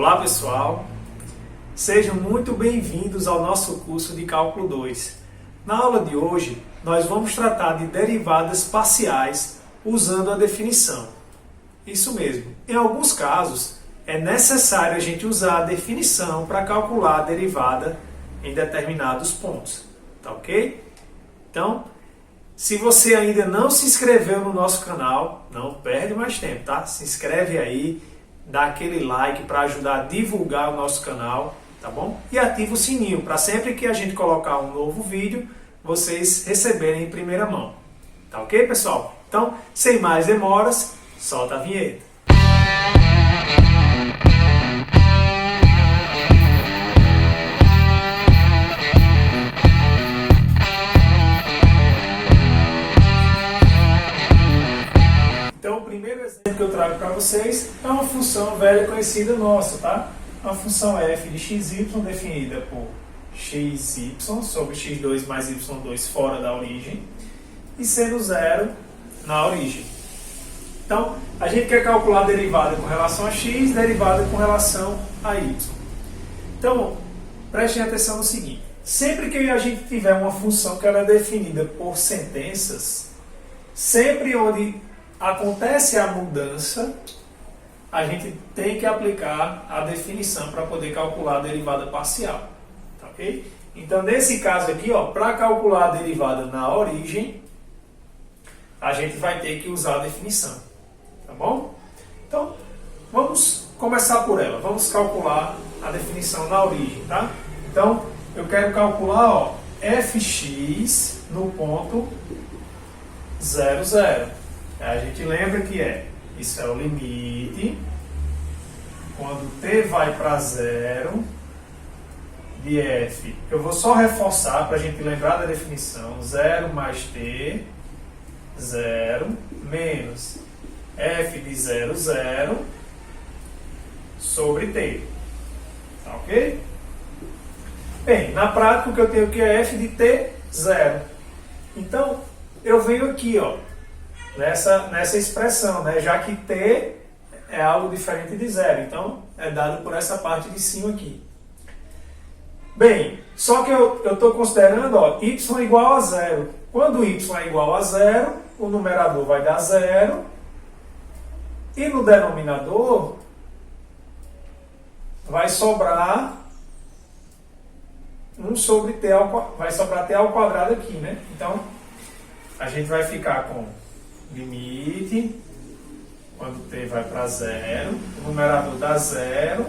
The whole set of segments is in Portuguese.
Olá pessoal, sejam muito bem-vindos ao nosso curso de Cálculo 2. Na aula de hoje, nós vamos tratar de derivadas parciais usando a definição. Isso mesmo, em alguns casos é necessário a gente usar a definição para calcular a derivada em determinados pontos, tá ok? Então, se você ainda não se inscreveu no nosso canal, não perde mais tempo, tá? Se inscreve aí, dá aquele like para ajudar a divulgar o nosso canal, tá bom? E ativa o sininho para sempre que a gente colocar um novo vídeo, vocês receberem em primeira mão. Tá ok, pessoal? Então, sem mais demoras, solta a vinheta. Então, o primeiro exemplo que eu trago para vocês é uma função velha conhecida nossa, tá? Uma função f de xy definida por xy sobre x2 mais y2 fora da origem e sendo zero na origem. Então, a gente quer calcular a derivada com relação a x, derivada com relação a y. Então, prestem atenção no seguinte. Sempre que a gente tiver uma função que ela é definida por sentenças, sempre onde acontece a mudança, a gente tem que aplicar a definição para poder calcular a derivada parcial. Tá ok? Então, nesse caso aqui, para calcular a derivada na origem, a gente vai ter que usar a definição. Tá bom? Então, vamos começar por ela. Vamos calcular a definição na origem, tá? Então, eu quero calcular fx no ponto 0, 0. A gente lembra que isso é o limite, quando t vai para 0, de f. Eu vou só reforçar para a gente lembrar da definição. 0 mais t, 0, menos f de 0, 0, sobre t. Tá ok? Bem, na prática o que eu tenho aqui é f de t, 0. Então, eu venho aqui, nessa expressão, né? Já que t é algo diferente de zero, então é dado por essa parte de cima aqui. Bem, só que eu estou considerando y igual a zero. Quando y é igual a zero, o numerador vai dar zero e no denominador vai sobrar 1 sobre t vai sobrar t ao quadrado aqui, né? Então a gente vai ficar com limite, quando t vai para 0, o numerador dá 0,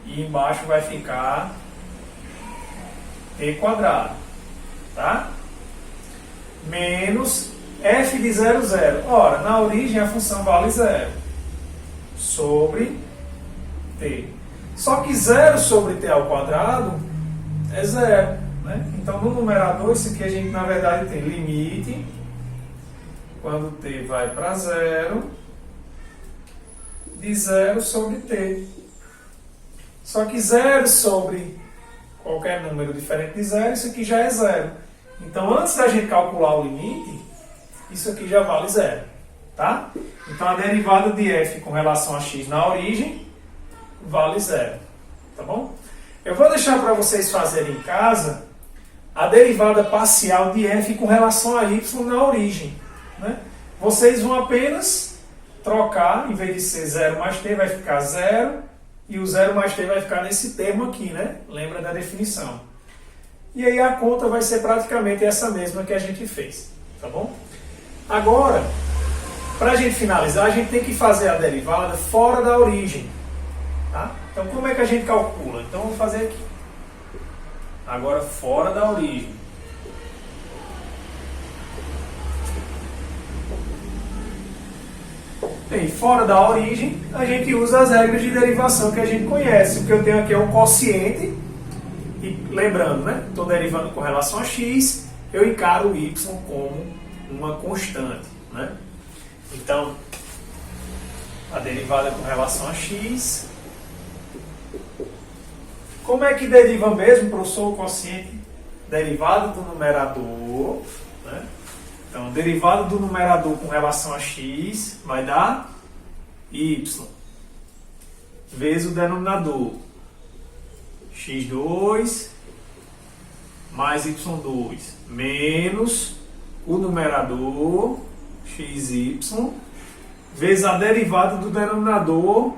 e embaixo vai ficar t quadrado, tá? Menos f de 0, 0. Ora, na origem a função vale 0, sobre t. Só que 0 sobre t ao quadrado é 0. Né? Então, no numerador, isso aqui a gente, na verdade, tem limite, quando t vai para 0, de 0 sobre t. Só que 0 sobre qualquer número diferente de 0, isso aqui já é 0. Então, antes da gente calcular o limite, isso aqui já vale 0. Tá? Então, a derivada de f com relação a x na origem vale 0. Tá bom? Eu vou deixar para vocês fazerem em casa a derivada parcial de f com relação a y na origem. Né? Vocês vão apenas trocar, em vez de ser 0 mais t, vai ficar 0, e o 0 mais t vai ficar nesse termo aqui, né? Lembra da definição. E aí a conta vai ser praticamente essa mesma que a gente fez. Tá bom? Agora, para a gente finalizar, a gente tem que fazer a derivada fora da origem. Tá? Então, como é que a gente calcula? Então, vou fazer aqui. Agora, fora da origem. Bem, fora da origem, a gente usa as regras de derivação que a gente conhece. O que eu tenho aqui é um quociente. E lembrando, né? Estou derivando com relação a x, eu encaro o y como uma constante. Né? Então, a derivada com relação a x. Como é que deriva mesmo, professor, o quociente? Derivada do numerador, né? Então, derivada do numerador com relação a x vai dar y. vezes o denominador, x2 mais y2, menos o numerador, xy, vezes a derivada do denominador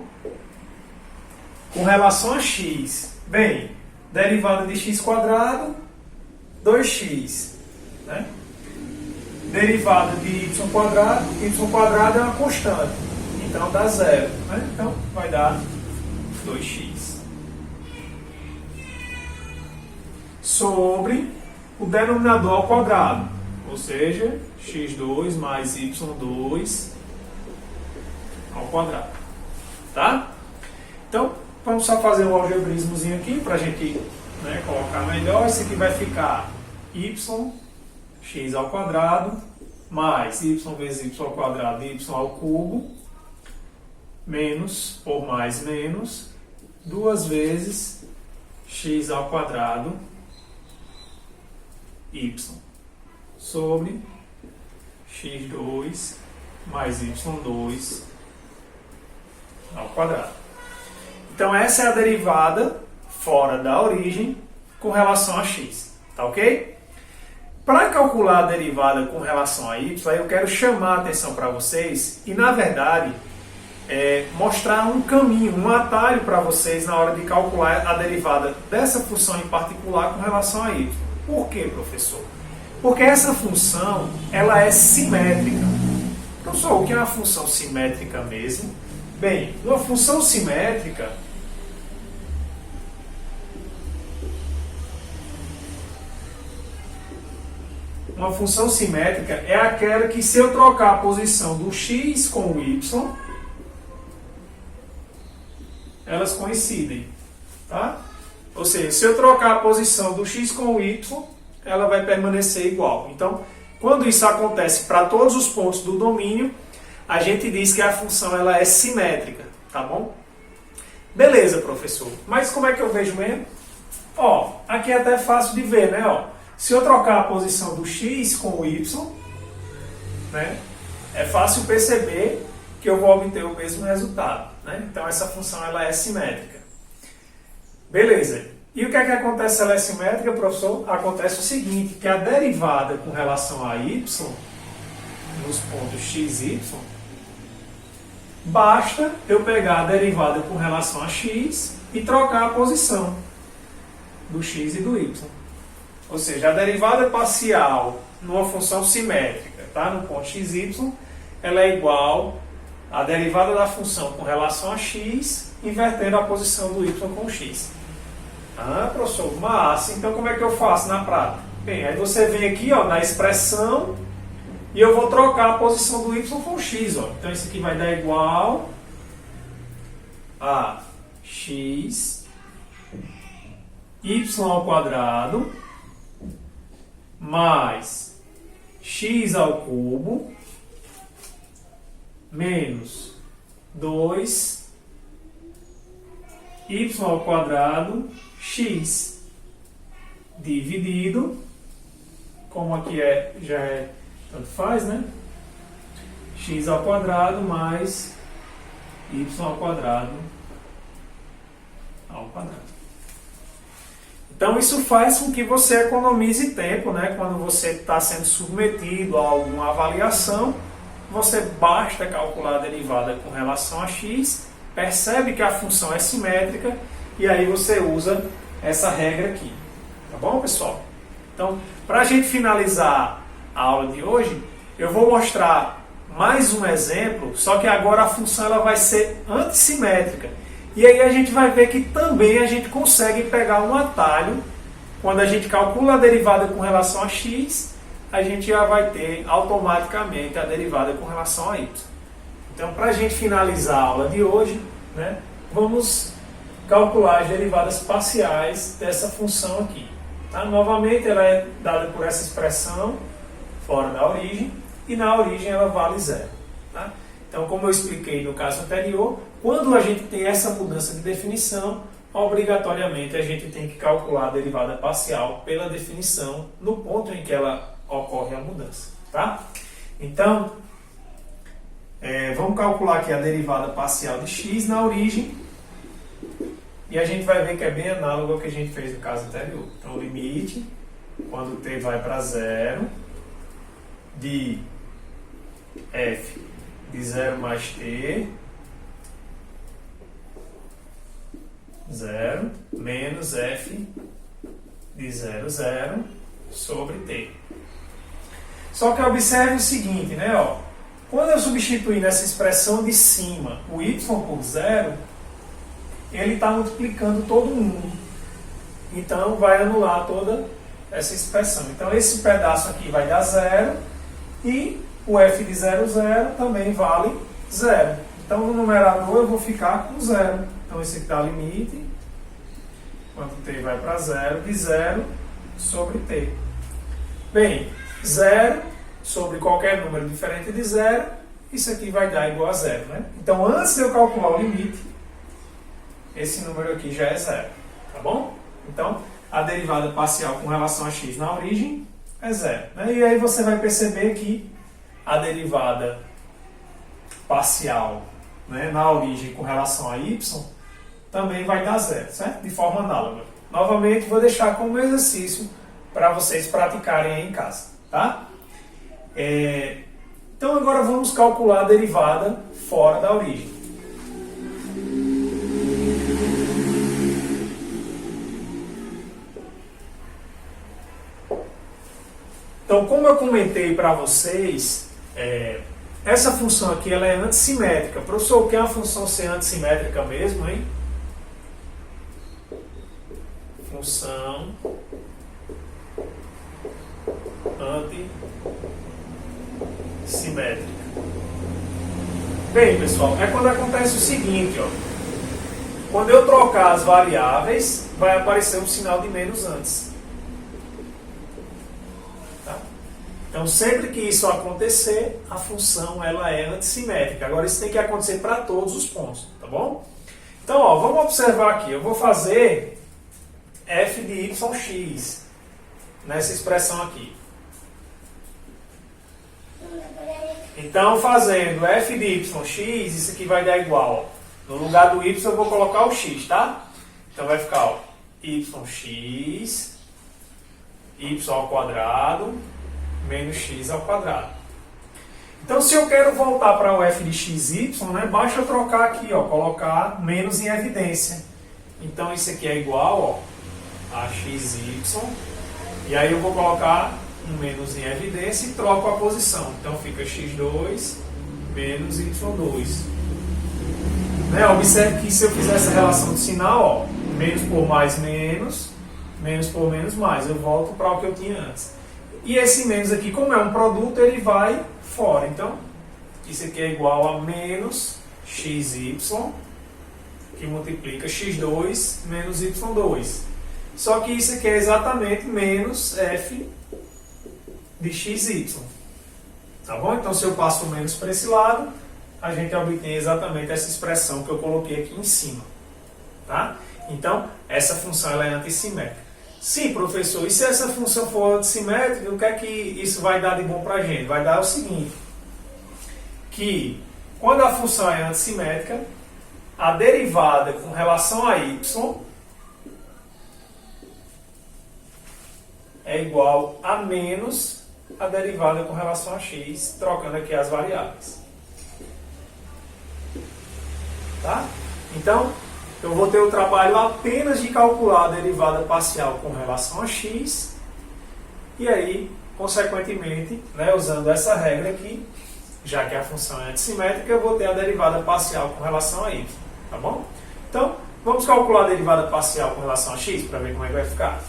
com relação a x. Bem, derivada de x quadrado, 2x. Né? Derivada de y quadrado é uma constante. Então dá zero. Né? Então vai dar 2x. Sobre o denominador ao quadrado. Ou seja, x2 mais y2 ao quadrado. Tá? Então, vamos só fazer um algebrismozinho aqui para a gente, né, colocar melhor. Isso aqui vai ficar y, x ao quadrado, mais y vezes y ao quadrado e y ao cubo, menos, ou mais menos, 2 vezes x ao quadrado y, sobre x2 mais y2 ao quadrado. Então essa é a derivada fora da origem com relação a x, tá ok? Para calcular a derivada com relação a y, eu quero chamar a atenção para vocês e, na verdade, mostrar um caminho, um atalho para vocês na hora de calcular a derivada dessa função em particular com relação a y. Por quê, professor? Porque essa função ela é simétrica. Professor, o que é uma função simétrica mesmo? Bem, uma função simétrica é aquela que, se eu trocar a posição do x com o y, elas coincidem. Tá? Ou seja, se eu trocar a posição do x com o y, ela vai permanecer igual. Então, quando isso acontece para todos os pontos do domínio, a gente diz que a função ela é simétrica. Tá bom? Beleza, professor. Mas como é que eu vejo mesmo? Ó, aqui é até fácil de ver, né? Ó, se eu trocar a posição do x com o y, né, é fácil perceber que eu vou obter o mesmo resultado. Né? Então essa função ela é simétrica. Beleza. E o que é que acontece se ela é simétrica, professor? Acontece o seguinte, que a derivada com relação a y, nos pontos x e y, basta eu pegar a derivada com relação a x e trocar a posição do x e do y. Ou seja, a derivada parcial numa função simétrica, tá? No ponto xy, ela é igual à derivada da função com relação a x, invertendo a posição do y com x. Ah, professor, massa. Então como é que eu faço na prática? Bem, aí você vem aqui, ó, na expressão e eu vou trocar a posição do y com o x. Ó. Então isso aqui vai dar igual a x y ao quadrado mais x ao cubo menos 2 y ao quadrado x dividido, como aqui já é, tanto faz, né? X ao quadrado mais y ao quadrado ao quadrado. Então isso faz com que você economize tempo, né? Quando você está sendo submetido a alguma avaliação, você basta calcular a derivada com relação a x, percebe que a função é simétrica e aí você usa essa regra aqui. Tá bom, pessoal? Então, para a gente finalizar a aula de hoje, eu vou mostrar mais um exemplo, só que agora a função ela vai ser antissimétrica. E aí a gente vai ver que também a gente consegue pegar um atalho. Quando a gente calcula a derivada com relação a x, a gente já vai ter automaticamente a derivada com relação a y. Então, para a gente finalizar a aula de hoje, né, vamos calcular as derivadas parciais dessa função aqui. Tá? Novamente, ela é dada por essa expressão fora da origem, e na origem ela vale zero. Tá? Então, como eu expliquei no caso anterior, quando a gente tem essa mudança de definição, obrigatoriamente a gente tem que calcular a derivada parcial pela definição no ponto em que ela ocorre a mudança. Tá? Então, vamos calcular aqui a derivada parcial de x na origem. E a gente vai ver que é bem análogo ao que a gente fez no caso anterior. Então, o limite, quando t vai para zero, de f de 0 mais t, 0, menos f de 0, 0, sobre t. Só que observe o seguinte, né? Ó, quando eu substituir nessa expressão de cima o y por 0, ele está multiplicando todo mundo. Então, vai anular toda essa expressão. Então, esse pedaço aqui vai dar 0 e o f de 0, 0 também vale 0. Então, no numerador eu vou ficar com 0. Então, esse aqui dá limite, quando t vai para 0, de 0 sobre t. Bem, 0 sobre qualquer número diferente de 0, isso aqui vai dar igual a 0, né? Então, antes de eu calcular o limite, esse número aqui já é 0, tá bom? Então, a derivada parcial com relação a x na origem é 0. Né? E aí você vai perceber que a derivada parcial, né, na origem com relação a y também vai dar 0, certo? De forma análoga. Novamente, vou deixar como exercício para vocês praticarem aí em casa, tá? Então, agora vamos calcular a derivada fora da origem. Então, como eu comentei para vocês, essa função aqui ela é antissimétrica. Professor, o que é uma função ser antissimétrica mesmo, hein? Função antissimétrica. Bem, pessoal, é quando acontece o seguinte, ó. Quando eu trocar as variáveis, vai aparecer um sinal de menos antes. Então, sempre que isso acontecer, a função ela é antissimétrica. Agora, isso tem que acontecer para todos os pontos, tá bom? Então, ó, vamos observar aqui. Eu vou fazer f de yx nessa expressão aqui. Então, fazendo f de yx, isso aqui vai dar igual. Ó, no lugar do y, eu vou colocar o x, tá? Então, vai ficar ó, yx, y ao quadrado, menos x ao quadrado. Então, se eu quero voltar para o f de xy, né, basta eu trocar aqui, ó, colocar menos em evidência. Então, isso aqui é igual ó, a xy, e aí eu vou colocar um menos em evidência e troco a posição. Então, fica x2 menos y2. Né, observe que se eu fizer essa relação de sinal, ó, menos por mais menos, menos por menos mais, eu volto para o que eu tinha antes. E esse menos aqui, como é um produto, ele vai fora. Então, isso aqui é igual a menos xy, que multiplica x2 menos y2. Só que isso aqui é exatamente menos f de xy. Tá bom? Então, se eu passo o menos para esse lado, a gente obtém exatamente essa expressão que eu coloquei aqui em cima. Tá? Então, essa função ela é antissimétrica. Sim, professor, e se essa função for antissimétrica, o que é que isso vai dar de bom para a gente? Vai dar o seguinte, que quando a função é antissimétrica, a derivada com relação a y é igual a menos a derivada com relação a x, trocando aqui as variáveis. Tá? Então, eu vou ter o trabalho apenas de calcular a derivada parcial com relação a x, e aí, consequentemente, né, usando essa regra aqui, já que a função é antissimétrica, eu vou ter a derivada parcial com relação a y, tá bom? Então, vamos calcular a derivada parcial com relação a x, para ver como é que vai ficar.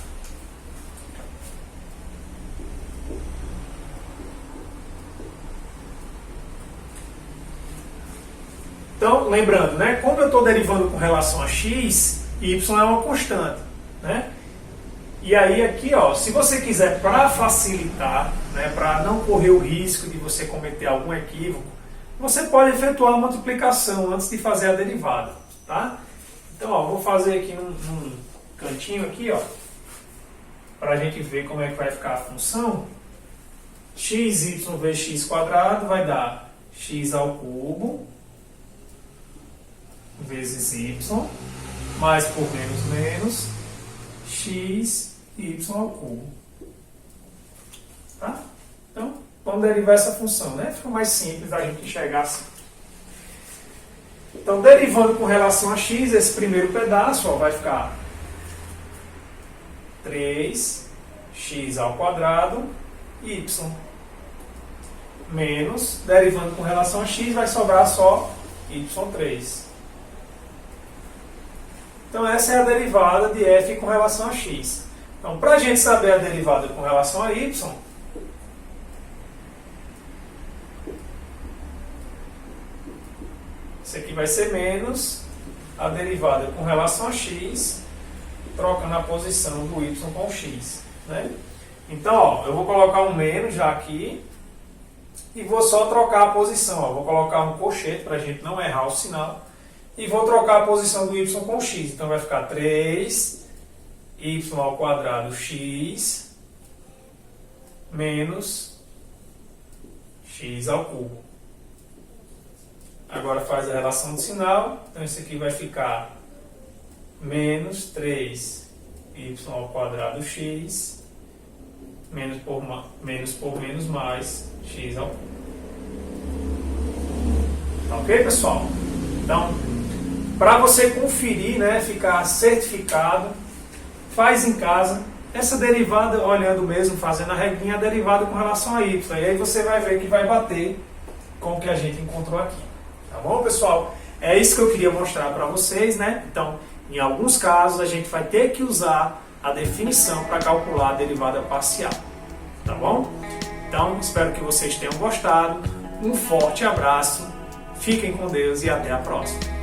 Então, lembrando, né, como eu estou derivando com relação a x, y é uma constante. Né? E aí aqui, ó, se você quiser, para facilitar, né, para não correr o risco de você cometer algum equívoco, você pode efetuar a multiplicação antes de fazer a derivada. Tá? Então, ó, vou fazer aqui num cantinho aqui, ó, para a gente ver como é que vai ficar a função. Xy vezes x quadrado vai dar x ao cubo vezes y mais por menos menos, x, y ao cubo. Tá? Então, vamos derivar essa função, né? Fica mais simples a gente enxergar assim. Então, derivando com relação a x, esse primeiro pedaço ó, vai ficar 3x ao quadrado, y. Menos, derivando com relação a x, vai sobrar só y3. Então, essa é a derivada de f com relação a x. Então, para a gente saber a derivada com relação a y, isso aqui vai ser menos a derivada com relação a x, trocando a posição do y com o x. Né? Então, ó, eu vou colocar um menos já aqui e vou só trocar a posição. Ó. Vou colocar um colchete para a gente não errar o sinal. E vou trocar a posição do y com o x. Então, vai ficar 3y ao quadrado x menos x ao cubo. Agora faz a relação do sinal. Então, isso aqui vai ficar menos 3y ao quadrado x menos por menos mais x ao cubo. Tá ok, pessoal? Então, para você conferir, né, ficar certificado, faz em casa essa derivada, olhando mesmo, fazendo a regrinha, a derivada com relação a y. E aí você vai ver que vai bater com o que a gente encontrou aqui. Tá bom, pessoal? É isso que eu queria mostrar para vocês, né? Então, em alguns casos, a gente vai ter que usar a definição para calcular a derivada parcial. Tá bom? Então, espero que vocês tenham gostado. Um forte abraço, fiquem com Deus e até a próxima.